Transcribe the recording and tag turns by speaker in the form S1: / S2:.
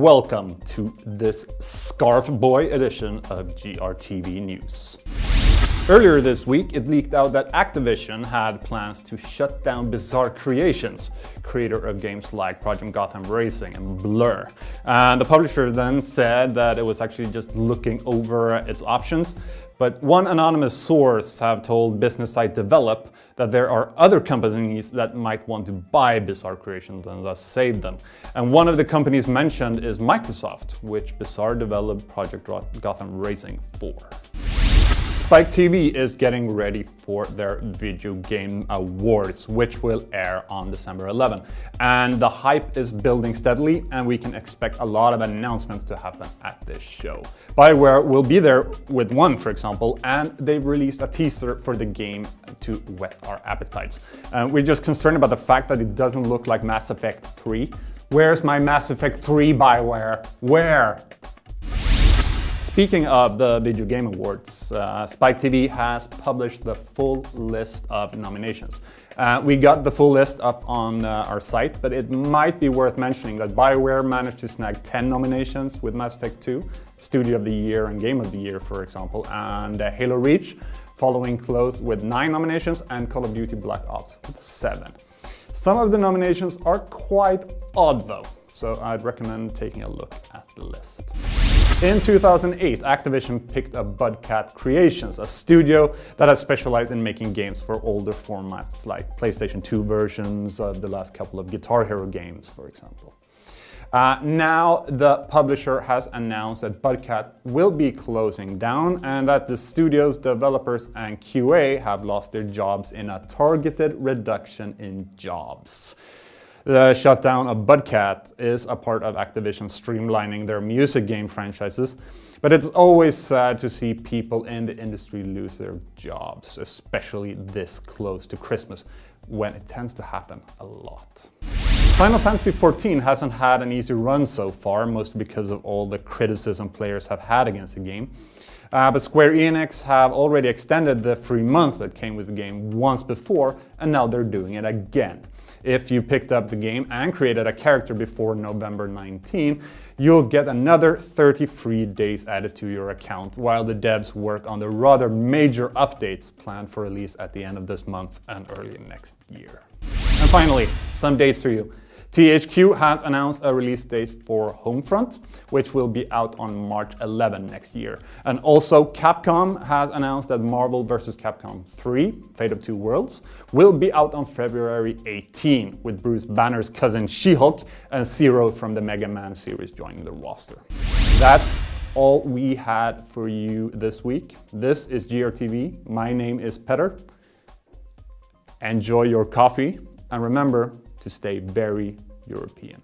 S1: welcome to this Scarf Boy edition of GRTV News. Earlier this week, it leaked out that Activision had plans to shut down Budcat Creations, creator of games like Project Gotham Racing and Blur. And the publisher then said that it was actually just looking over its options. But one anonymous source have told business site Develop that there are other companies that might want to buy Budcat Creations and thus save them. And one of the companies mentioned is Microsoft, which Budcat developed Project Gotham Racing for. Spike TV is getting ready for their Video Game Awards, which will air on December 11. And the hype is building steadily, and we can expect a lot of announcements to happen at this show. Bioware will be there with one, for example, and they've released a teaser for the game to whet our appetites. We're just concerned about the fact that it doesn't look like Mass Effect 3. Where's my Mass Effect 3, Bioware? Where? Speaking of the Video Game Awards, Spike TV has published the full list of nominations. We got the full list up on our site, but it might be worth mentioning that BioWare managed to snag 10 nominations with Mass Effect 2, Studio of the Year and Game of the Year, for example, and Halo Reach following close with 9 nominations, and Call of Duty Black Ops with 7. Some of the nominations are quite odd though, so I'd recommend taking a look at the list. In 2008, Activision picked up Budcat Creations, a studio that has specialized in making games for older formats like PlayStation 2 versions of the last couple of Guitar Hero games, for example. Now the publisher has announced that Budcat will be closing down and that the studio's developers and QA have lost their jobs in a targeted reduction in jobs. The shutdown of Budcat is a part of Activision streamlining their music game franchises, but it's always sad to see people in the industry lose their jobs, especially this close to Christmas, when it tends to happen a lot. Final Fantasy XIV hasn't had an easy run so far, mostly because of all the criticism players have had against the game. But Square Enix have already extended the free month that came with the game once before, and now they're doing it again. If you picked up the game and created a character before November 19, you'll get another 30 free days added to your account while the devs work on the rather major updates planned for release at the end of this month and early next year. And finally, some dates for you. THQ has announced a release date for Homefront, which will be out on March 11 next year. And also Capcom has announced that Marvel vs. Capcom 3, Fate of Two Worlds, will be out on February 18, with Bruce Banner's cousin She-Hulk and Zero from the Mega Man series joining the roster. That's all we had for you this week. This is GRTV. My name is Petter. Enjoy your coffee, and remember to stay very European.